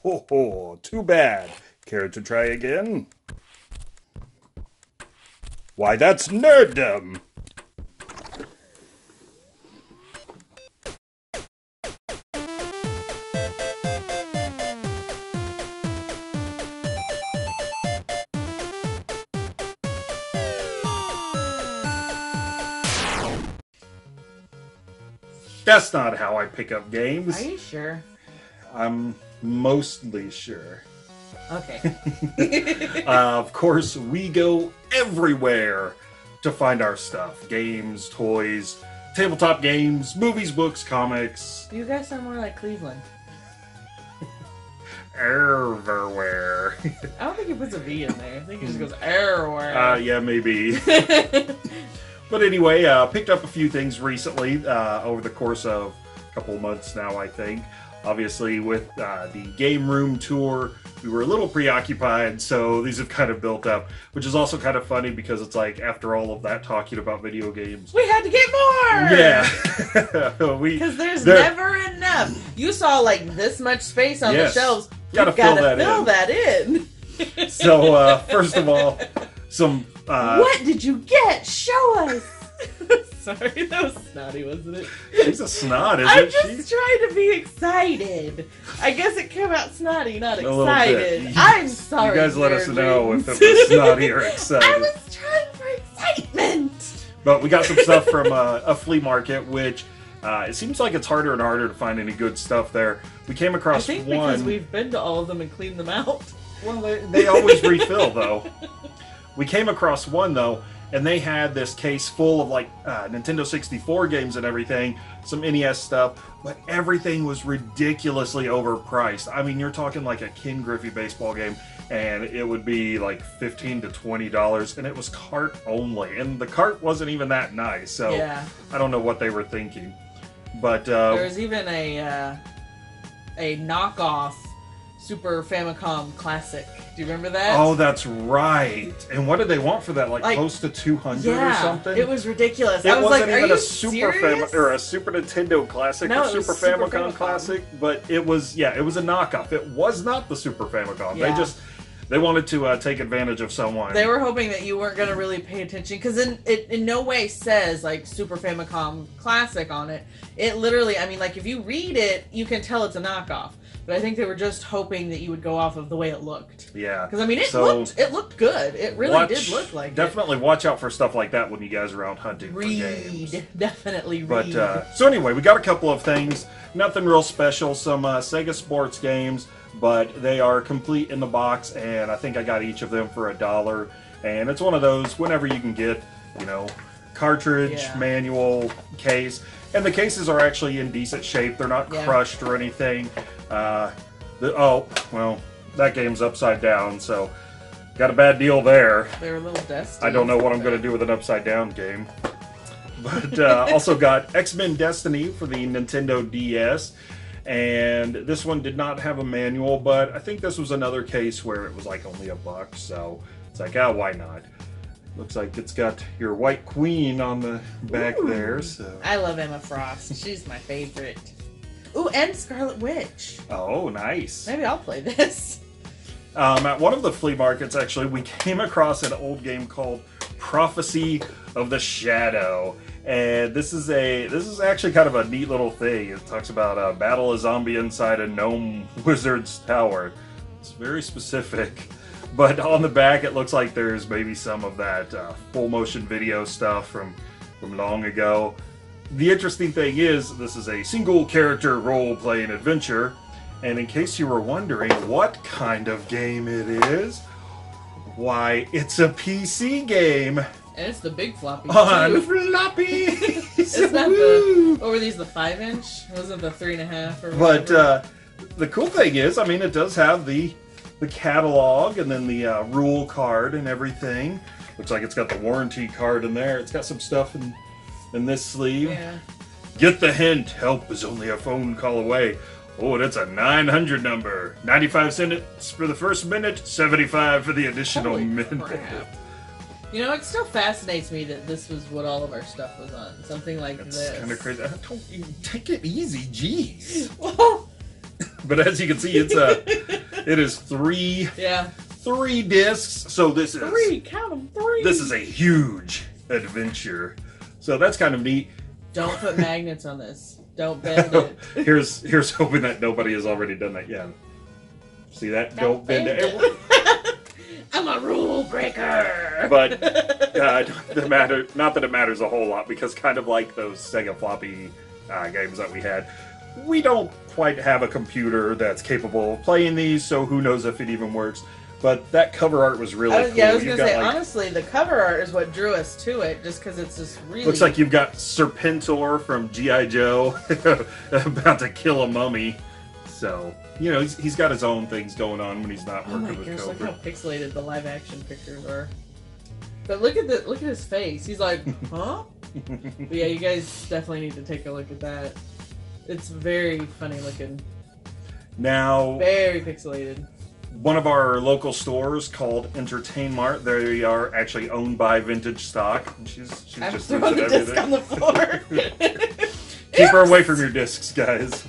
Ho ho, too bad. Care to try again? Why, that's nerddom! That's not how I pick up games. Are you sure? I'm mostly sure. Okay. Of course, we go everywhere to find our stuff. Games, toys, tabletop games, movies, books, comics. You guys sound more like Cleveland. Everywhere. I don't think he puts a V in there. I think he just goes everywhere. Yeah, maybe. But anyway, picked up a few things recently over the course of a couple of months now, I think. Obviously, with the game room tour, we were a little preoccupied, so these have kind of built up, which is also kind of funny because it's like, after all of that talking about video games, we had to get more! Yeah. Because there's never enough. You saw like this much space on the shelves. Gotta fill that in. So, first of all, some... what did you get? Show us! Sorry, that was snotty, wasn't it? She's a snot, isn't I'm she? just trying to be excited. I guess it came out snotty, not A little bit. excited. I'm sorry. You guys let us know if it was snotty or excited. I was trying for excitement. But we got some stuff from a flea market, which it seems like it's harder and harder to find any good stuff there. We came across I think one. because we've been to all of them and cleaned them out. Well, they always refill, though. We came across one, though, and they had this case full of, like, Nintendo 64 games and everything, some NES stuff, but everything was ridiculously overpriced. I mean, you're talking like a Ken Griffey baseball game, and it would be like $15 to $20, and it was cart only, and the cart wasn't even that nice, so Yeah. I don't know what they were thinking. But There was even a knockoff Super Famicom Classic. Do you remember that? oh, that's right. And what did they want for that? Like close to 200 or something? It was ridiculous. It I was wasn't like, even are a you Super serious? or a Super Nintendo Classic No, or it was Super Super Famicom Famicom. Classic, but it was it was a knockoff. It was not the Super Famicom. Yeah. They wanted to take advantage of someone. They were hoping that you weren't going to really pay attention because it in no way says like Super Famicom Classic on it. It literally, I mean, like if you read it, you can tell it's a knockoff. But I think they were just hoping that you would go off of the way it looked. Yeah. Because I mean, it looked good. It really did look like definitely watch out for stuff like that when you guys are out hunting for games. Definitely read. But so anyway, we got a couple of things. Nothing real special. Some Sega Sports games, but they are complete in the box, and I think I got each of them for $1. And it's one of those whenever you can get, cartridge, manual, case. And the cases are actually in decent shape. They're not crushed or anything. That game's upside down, so got a bad deal there. They were a little dusty. I don't know what I'm going to do with an upside down game. But also got X-Men Destiny for the Nintendo DS. And this one did not have a manual, but I think this was another case where it was like only $1, so it's like, why not? Looks like it's got your White Queen on the back there. So I love Emma Frost. She's my favorite. Ooh, and Scarlet Witch. Oh, nice. Maybe I'll play this. At one of the flea markets, actually, we came across an old game called Prophecy of the Shadow. And this is actually kind of a neat little thing. It talks about battle a zombie inside a gnome wizard's tower. It's very specific. But on the back, it looks like there's maybe some of that full motion video stuff from long ago. The interesting thing is, this is a single character role-playing adventure. And in case you were wondering what kind of game it is, why, it's a PC game. And it's the big floppy On too. floppy! It's not what were these, the 5-inch? Wasn't the 3.5 or whatever? But the cool thing is, I mean, it does have the catalog and then the rule card and everything. Looks like it's got the warranty card in there. It's got some stuff in this sleeve. Yeah. Get the hint. Help is only a phone call away. Oh, that's a 900 number. 95 cents for the first minute, 75 for the additional Holy minute. crap. You know, it still fascinates me that this was what all of our stuff was on. Something like That's this. kind of crazy. Don't take it easy, jeez. Well, But as you can see, it's It is three discs. So this is three. Count them. Three. This is a huge adventure. So that's kind of neat. Don't put magnets on this. Don't bend it. Here's hoping that nobody has already done that yet. See that? Don't bend it. I'm a rule breaker. But not that it matters a whole lot, because kind of like those Sega floppy games that we had, we don't quite have a computer that's capable of playing these, so who knows if it even works. But that cover art was really cool. Yeah, I was going to say, honestly, the cover art is what drew us to it, just because it's just really... Looks like you've got Serpentor from G.I. Joe about to kill a mummy. So, you know, he's got his own things going on when he's not working with Cobra. Look how pixelated the live-action pictures are. But look at his face. He's like, huh? But yeah, you guys definitely need to take a look at that. It's very funny looking. Now... Very pixelated. One of our local stores called Entertain Mart. They are actually owned by Vintage Stock. She's just throwing the disc on the floor. Keep her away from your discs, guys.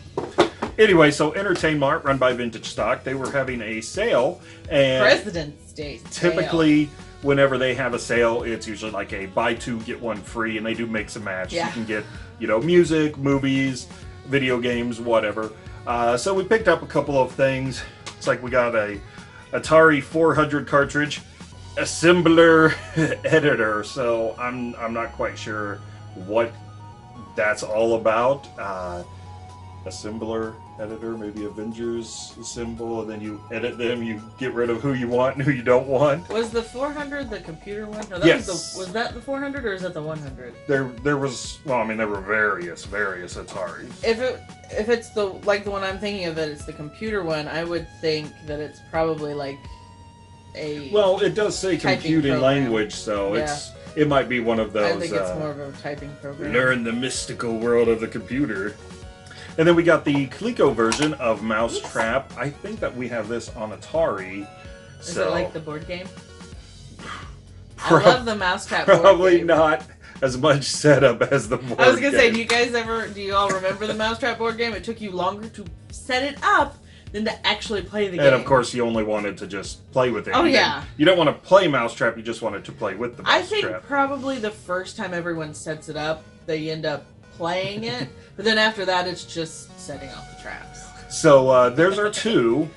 Anyway, so Entertain Mart, run by Vintage Stock, they were having a sale, and President's Day sale. Typically, whenever they have a sale, it's usually like a buy two get one free, and they do mix and match. Yeah. You can get, you know, music, movies, video games, whatever. So we picked up a couple of things. It's like we got a Atari 400 cartridge, assembler editor. So I'm not quite sure what that's all about. Assembler editor, maybe Avengers symbol, and then you edit them. You get rid of who you want and who you don't want. Was the 400 the computer one? No, Yes. Was that the 400 or is that the 100? There was, well, I mean, there were various Ataris. If it's the one I'm thinking of, that it's the computer one, I would think that it's probably like a... Well, it does say computing language, so yeah. it might be one of those... I think it's more of a typing program. Learn the mystical world of the computer. And then we got the Coleco version of Mousetrap. I think that we have this on Atari. Is it like the board game? I love the Mousetrap board game. Probably not as much setup as the board game. I was going to say, do you all remember the Mousetrap board game? It took you longer to set it up than to actually play the game. And of course, you only wanted to just play with it. Oh, yeah. You don't want to play Mousetrap, you just wanted to play with the Mousetrap. I think probably the first time everyone sets it up, they end up playing it. But then after that, it's just setting off the traps. So there's our two.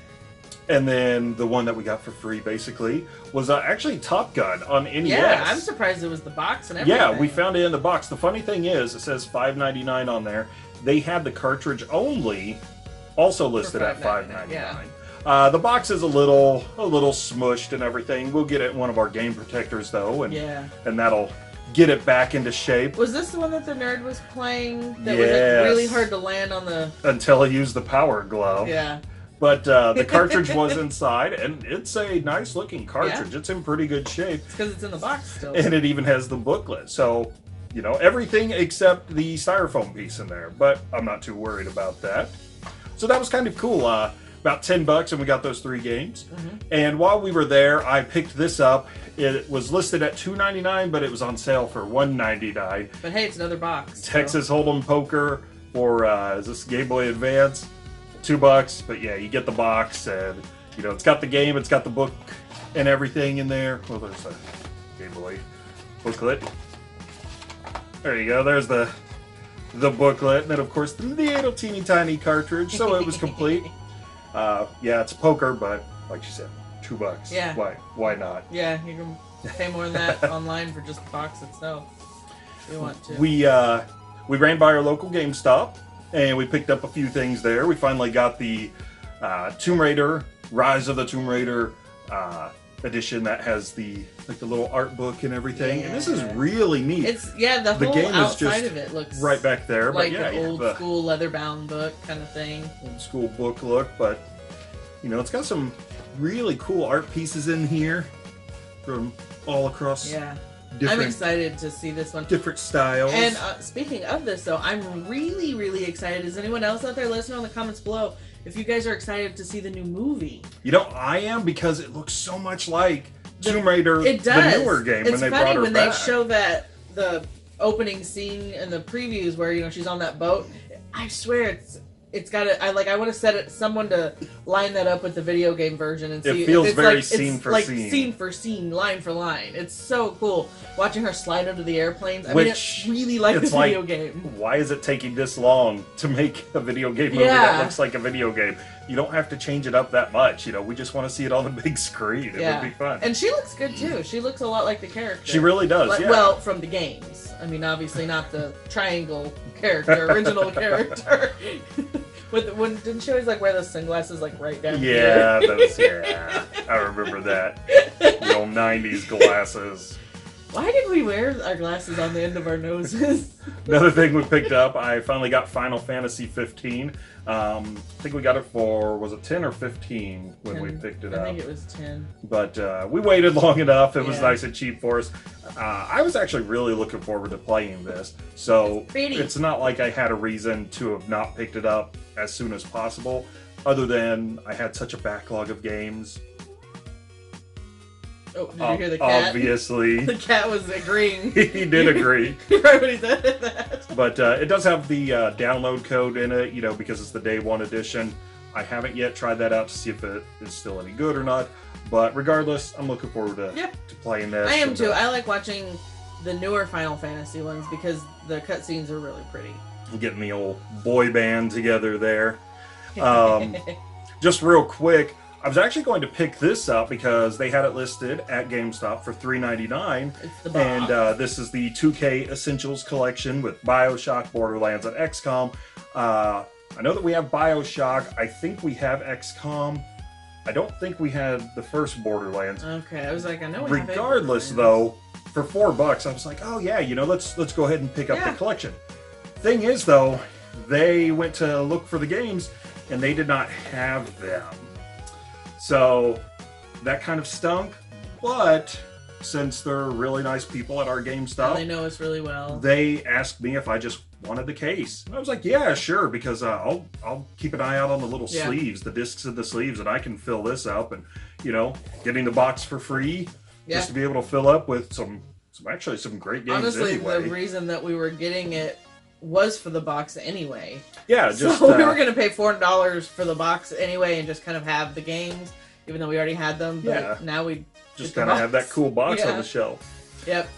And then the one that we got for free, basically, was actually Top Gun on NES. Yeah, I'm surprised it was the box and everything. Yeah, we found it in the box. The funny thing is, it says $5.99 on there. They had the cartridge only, also listed at $5.99. Yeah. The box is a little smushed and everything. We'll get it in one of our game protectors, though, and that'll get it back into shape. Was this the one that the nerd was playing? That was like really hard to land on the... Until he used the power glove. Yeah. But the cartridge was inside, and it's a nice-looking cartridge. Yeah. It's in pretty good shape. It's because it's in the box still. And it even has the booklet. So, you know, everything except the styrofoam piece in there. But I'm not too worried about that. So that was kind of cool. About $10, and we got those 3 games. Mm-hmm. And while we were there, I picked this up. It was listed at $2.99, but it was on sale for $1.99. But hey, it's another box. Texas Hold'em Poker for is this Game Boy Advance? $2, but yeah, you get the box, and you know it's got the game, it's got the book and everything in there. Well, there's a Game Boy booklet. There you go. There's the booklet, and then of course the little teeny tiny cartridge. So it was complete. Yeah, it's poker, but like you said, $2. Yeah. Why not? Yeah, you can pay more than that online for just the box itself. If you want to. We ran by our local GameStop. And we picked up a few things there. We finally got the Tomb Raider, Rise of the Tomb Raider edition that has the little art book and everything. Yeah. And this is really neat. The whole game outside of it looks right back there, like but yeah, an old school leather-bound book kind of thing. Old school book look, but you know, it's got some really cool art pieces in here from all across. Yeah. I'm excited to see this one. Different styles. And speaking of this, though, I'm really, really excited. Is anyone else out there listening in the comments below if you guys are excited to see the new movie? You know, I am, because it looks so much like Tomb Raider, it does. The newer game, when they brought her back. It's funny when they show the opening scene in the previews where, you know, she's on that boat. I swear it's got to. I want to set it someone to line that up with the video game version and see. It feels if it's very like, scene it's for like scene. scene for scene, line for line. It's so cool watching her slide under the airplanes. I mean, Which it's really like the it's video like, game. Why is it taking this long to make a video game movie Yeah. that looks like a video game? You don't have to change it up that much. We just want to see it on the big screen. It would be fun. And she looks good too. She looks a lot like the character. She really does. Like, yeah. well, from the games. I mean, obviously not the triangle character, original character. Didn't she always wear those sunglasses right down yeah, here? yeah. I remember that. The old '90s glasses. Why did we wear our glasses on the end of our noses? Another thing we picked up, I finally got Final Fantasy 15. I think we got it for, was it 10 or 15 when we picked it up? I think it was 10. But we waited long enough. It was Yeah. nice and cheap for us. I was actually really looking forward to playing this. So it's not like I had a reason to have not picked it up as soon as possible, other than I had such a backlog of games. Oh, did you hear the cat? Obviously. The cat was agreeing. He did agree. Right when he said that. But it does have the download code in it, because it's the day one edition. I haven't yet tried that out to see if it is still any good or not. But regardless, I'm looking forward to playing this. I am too. I like watching the newer Final Fantasy ones because the cutscenes are really pretty. Getting the old boy band together there. Just real quick, I was actually going to pick this up because they had it listed at GameStop for $3.99. It's the box. And this is the 2K Essentials Collection with BioShock, Borderlands, and XCOM. I know that we have BioShock. I think we have XCOM. I don't think we had the first Borderlands. Okay, I was like, I know we have it. Regardless, though, for $4, I was like, oh yeah, let's go ahead and pick up the collection. Thing is, though, they went to look for the games, and they did not have them. So that kind of stunk, but since they're really nice people at our GameStop, And they know us really well. They asked me if I just wanted the case. And I was like, yeah, sure, because I'll keep an eye out on the little sleeves, the discs of the sleeves, and I can fill this up. And, getting the box for free just to be able to fill up with some great games. Honestly, anyway. the reason that we were getting it was for the box anyway. Yeah, just so we were going to pay $400 for the box anyway and just kind of have the games, even though we already had them. But now we just kind of have that cool box on the shelf. Yep.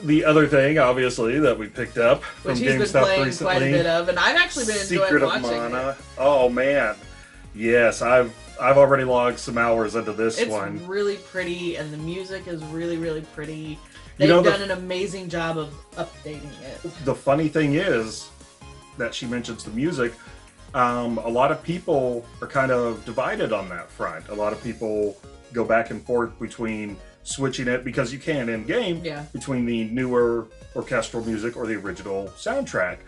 The other thing, obviously, that we picked up from Which he's GameStop been playing recently, quite a bit of, and I've actually been enjoying Secret of watching Mana. it. Oh man, yes, I've already logged some hours into this one. It's really pretty, and the music is really, really pretty. They've done an amazing job of updating it. The funny thing is that she mentions the music. A lot of people are kind of divided on that front. A lot of people go back and forth between switching it, because you can in game, between the newer orchestral music or the original soundtrack.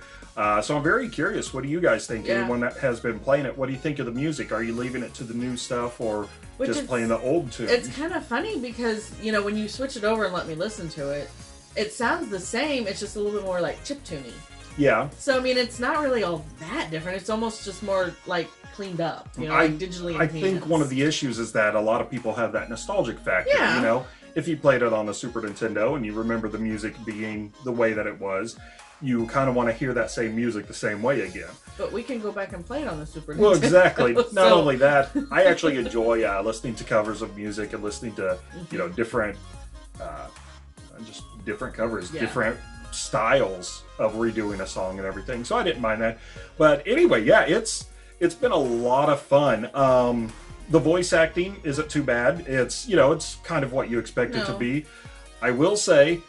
So I'm very curious. What do you guys think? Anyone that has been playing it, what do you think of the music? Are you leaving it to the new stuff or just playing the old tunes? It's kind of funny because, when you switch it over and let me listen to it, it sounds the same. It's just a little bit more chiptune-y. Yeah. So, it's not really all that different. It's almost just more cleaned up, digitally enhanced. I think one of the issues is that a lot of people have that nostalgic factor. Yeah. If you played it on the Super Nintendo and you remember the music being the way that it was, you kind of want to hear that same music the same way again. But we can go back and play it on the Super Nintendo. Well, exactly. Not only that, I actually enjoy listening to covers of music and listening to, different, just different covers, different styles of redoing a song and everything. So I didn't mind that. But anyway, it's been a lot of fun. The voice acting isn't too bad. It's, it's kind of what you expect it to be. I will say,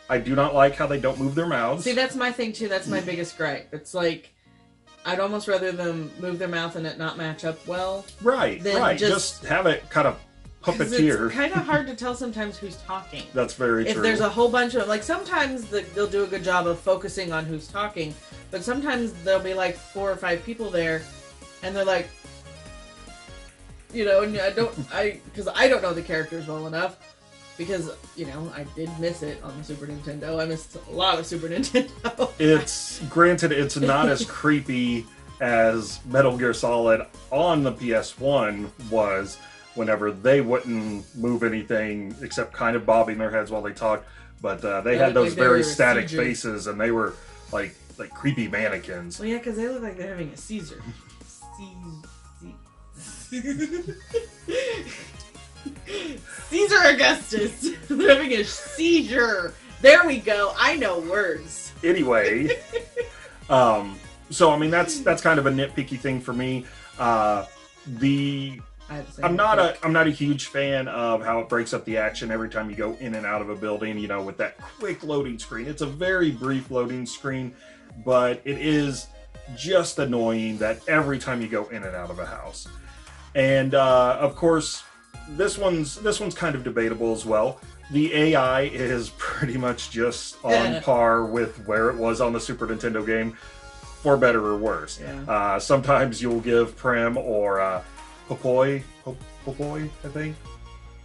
I do not like how they don't move their mouths. See, that's my thing too. That's my biggest gripe. It's I'd almost rather them move their mouth and it not match up well. Right. Just have it kind of puppeteer. It's kind of hard to tell sometimes who's talking. That's very true. If there's a whole bunch of, sometimes they'll do a good job of focusing on who's talking, but sometimes there'll be 4 or 5 people there, and they're and because I don't know the characters well enough, because, I did miss it on the Super Nintendo. I missed a lot of Super Nintendo. It's not as creepy as Metal Gear Solid on the PS1 was, whenever they wouldn't move anything except kind of bobbing their heads while they talked. But they had those very static faces, and they were like creepy mannequins. Well, yeah, because they look like they're having a Caesar. Caesar Augustus. They're having a seizure. There we go. I know words. Anyway, so I mean that's kind of a nitpicky thing for me. I'm not a huge fan of how it breaks up the action every time you go in and out of a building, you know, with that quick loading screen. It's a very brief loading screen, but it is just annoying that every time you go in and out of a house. And of course, this one's kind of debatable as well. The AI is pretty much just on par with where it was on the Super Nintendo game, for better or worse. Yeah. Sometimes you'll give Prem or Popoi, I think,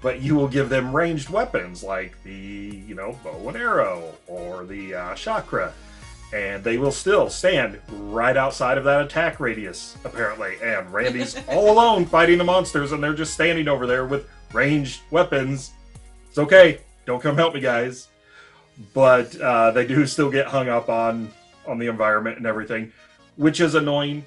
but you will give them ranged weapons like the, you know, bow and arrow or the chakra, and they will still stand right outside of that attack radius, apparently. And Randy's all alone fighting the monsters, and they're just standing over there with ranged weapons. It's okay, don't come help me, guys. But they do still get hung up on the environment and everything, which is annoying.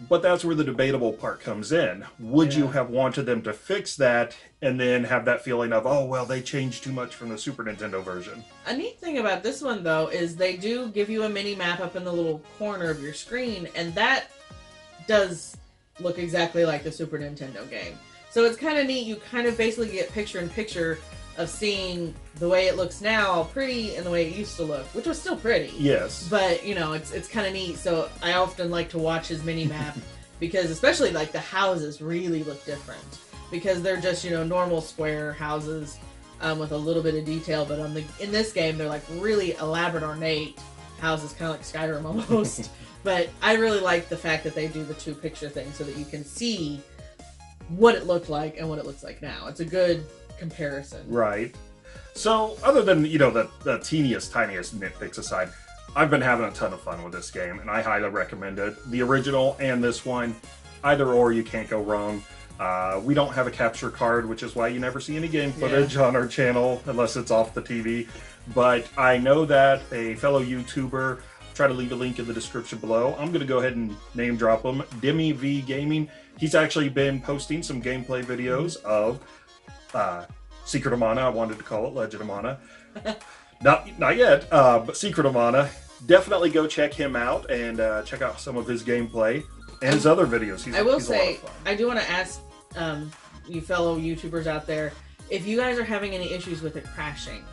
But that's where the debatable part comes in. Would you have wanted them to fix that and then have that feeling of, oh, well, they changed too much from the Super Nintendo version? A neat thing about this one, though, is they do give you a mini map up in the little corner of your screen, and that does look exactly like the Super Nintendo game. So it's kind of neat. You kind of basically get picture-in-picture of seeing the way it looks now pretty and the way it used to look, which was still pretty. Yes. But, you know, it's kind of neat. So I often like to watch his mini-map because especially, like, the houses really look different. Because they're just, you know, normal square houses with a little bit of detail. But in this game, they're, like, really elaborate, ornate houses, kind of like Skyrim almost. But I really like the fact that they do the two-picture thing so that you can see what it looked like and what it looks like now. It's a good comparison. Right. So, other than, you know, the teeniest, tiniest nitpicks aside, I've been having a ton of fun with this game, and I highly recommend it. The original and this one, either or, you can't go wrong. We don't have a capture card, which is why you never see any game footage on our channel, unless it's off the TV. But I know that a fellow YouTuber, try to leave a link in the description below. I'm going to go ahead and name drop him, Demi V Gaming. He's actually been posting some gameplay videos of Secret of Mana. I wanted to call it Legend of Mana. Not yet, but Secret of Mana. Definitely go check him out and check out some of his gameplay and his other videos. He's a lot of fun. I do want to ask you fellow YouTubers out there if you guys are having any issues with it crashing.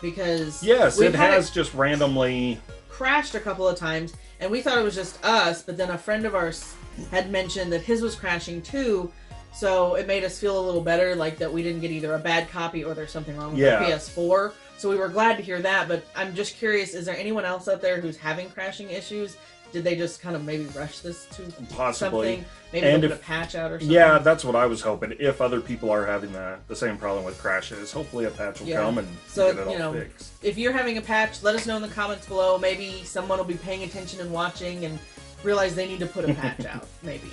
Because yes, it has just randomly crashed a couple of times, and we thought it was just us, but then a friend of ours had mentioned that his was crashing too. So it made us feel a little better, like that we didn't get either a bad copy or there's something wrong with the PS4. So we were glad to hear that, but I'm just curious, is there anyone else out there who's having crashing issues? Did they just kind of maybe rush this to something? Maybe put a patch out or something? Yeah, that's what I was hoping. If other people are having the same problem with crashes, hopefully a patch will come and get it all fixed. If you're having a patch, let us know in the comments below. Maybe someone will be paying attention and watching and realize they need to put a patch out, maybe.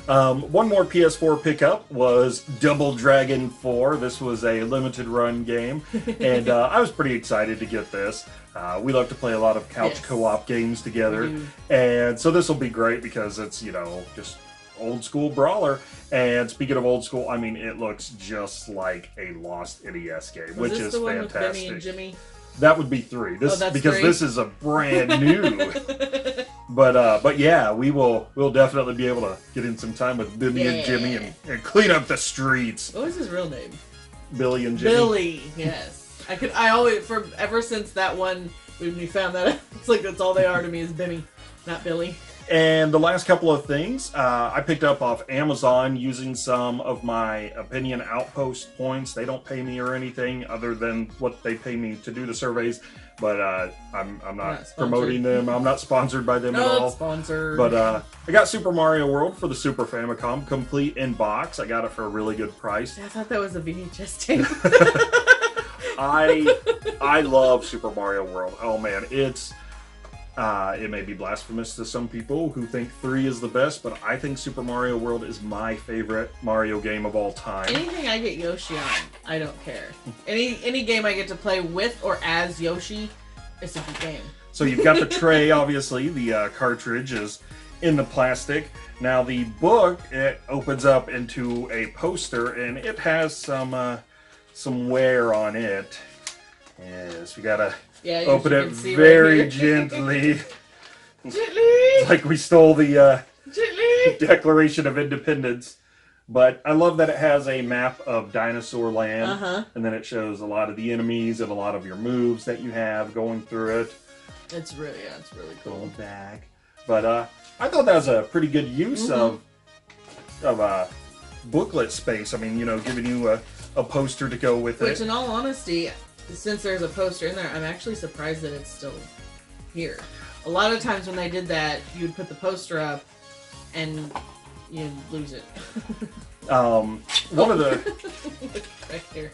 One more PS4 pickup was Double Dragon 4. This was a limited run game, and I was pretty excited to get this. We love to play a lot of couch co-op games together, and so this will be great because it's, you know, just old school brawler. And speaking of old school, I mean, it looks just like a lost NES game, which is fantastic. With Benny and Jimmy? That would be 3. This because 3? This is a brand new. But yeah, we'll definitely be able to get in some time with Billy and Jimmy and clean up the streets. What was his real name? Billy and Jimmy. Billy, yes. I always ever since that one when we found that out, it's like that's all they are to me is Billy, not Billy. And the last couple of things I picked up off Amazon using some of my Opinion Outpost points. They don't pay me or anything other than what they pay me to do the surveys. But I'm not promoting them. I'm not sponsored by them at all. Not sponsored. But I got Super Mario World for the Super Famicom, complete in box. I got it for a really good price. I thought that was a VHS tape. I love Super Mario World. Oh man, it may be blasphemous to some people who think 3 is the best, but I think Super Mario World is my favorite Mario game of all time. Anything I get Yoshi on, I don't care. Any game I get to play with or as Yoshi, it's a good game. So you've got the tray, obviously. The cartridge is in the plastic. Now the book, it opens up into a poster, and it has some wear on it. Yes, we gotta open it very right gently. Gently! Like we stole the Declaration of Independence. But I love that it has a map of Dinosaur Land, and then it shows a lot of the enemies and a lot of your moves that you have going through it. It's really cool. Back. But I thought that was a pretty good use of booklet space. I mean, you know, giving you a poster to go with it. Which, in all honesty, since there's a poster in there, I'm actually surprised that it's still here. A lot of times when they did that, you'd put the poster up and you'd lose it. One of the... Right here.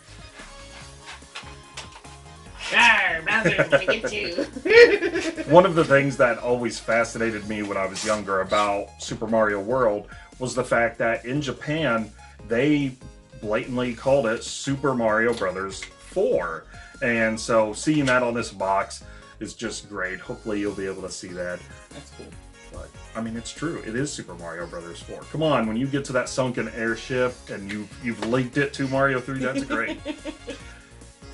Arr, Bowser's gonna get you. One of the things that always fascinated me when I was younger about Super Mario World was the fact that in Japan, they blatantly called it Super Mario Brothers 4. And so seeing that on this box is just great. Hopefully you'll be able to see that. That's cool. But, I mean, it's true. It is Super Mario Brothers 4. Come on, when you get to that sunken airship and you've linked it to Mario 3, that's great.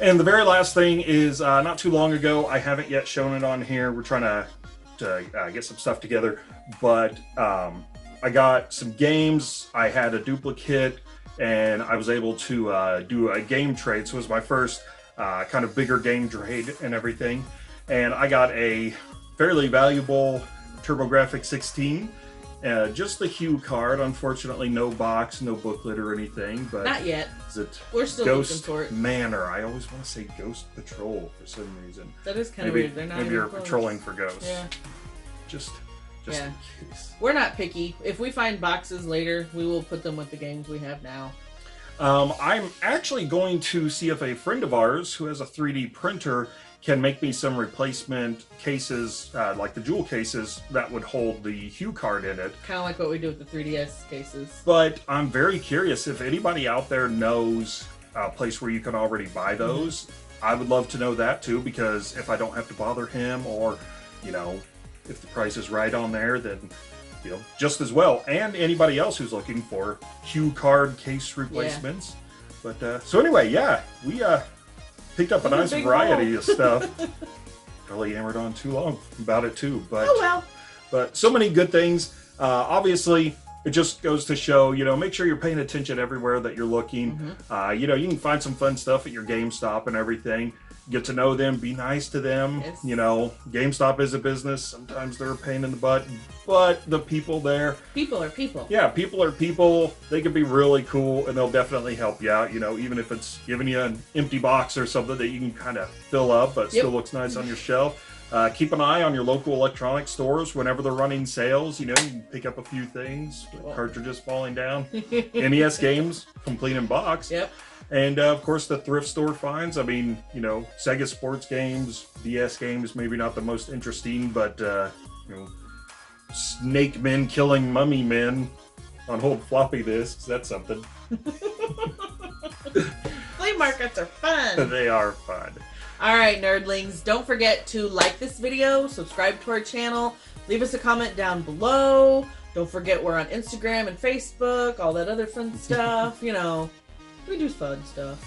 And the very last thing is, not too long ago, I haven't yet shown it on here. We're trying to get some stuff together. But I got some games. I had a duplicate, and I was able to do a game trade. So it was my first kind of bigger game trade and everything. And I got a fairly valuable TurboGrafx 16. Just the Hue card. Unfortunately, no box, no booklet or anything. But not yet. Is it We're still Ghost looking for it. Manor? I always want to say Ghost Patrol for some reason. That is kind of weird. They're not maybe even you're close. patrolling for ghosts. Yeah. Just Yeah. in case. We're not picky. If we find boxes later, we will put them with the games we have now. I'm actually going to see if a friend of ours who has a 3D printer can make me some replacement cases, like the jewel cases, that would hold the Hue card in it. Kind of like what we do with the 3DS cases. But I'm very curious if anybody out there knows a place where you can already buy those. I would love to know that too, because if I don't have to bother him, or, you know, if the price is right on there, then, you know, just as well. And anybody else who's looking for Hue card case replacements. Yeah. But, so anyway, yeah, we, picked up a nice variety of stuff. Probably hammered on too long about it too, but oh well. But so many good things. Obviously, it just goes to show, you know, make sure you're paying attention everywhere that you're looking. You know, you can find some fun stuff at your GameStop and everything. Get to know them, be nice to them. Yes. You know, GameStop is a business. Sometimes they're a pain in the butt, but the people there... People are people. Yeah, people are people. They can be really cool, and they'll definitely help you out, you know, even if it's giving you an empty box or something that you can kind of fill up, but still looks nice on your shelf. Keep an eye on your local electronics stores whenever they're running sales. You know, you can pick up a few things, cartridges falling down, NES games, complete in box. Yep. And, of course, the thrift store finds. I mean, you know, Sega sports games, DS games, maybe not the most interesting, but, you know, snake men killing mummy men on old floppy disks. That's something. Flea markets are fun. They are fun. All right, nerdlings, don't forget to like this video, subscribe to our channel, leave us a comment down below. Don't forget we're on Instagram and Facebook, all that other fun stuff, you know. We do fun stuff.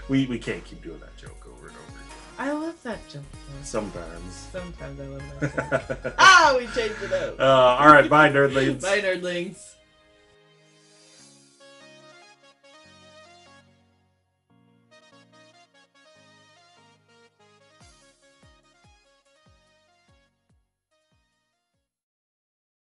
We can't keep doing that joke over and over again. I love that joke. Sometimes. Sometimes I love that joke. We changed it up. All right, bye, nerdlings. Bye, nerdlings.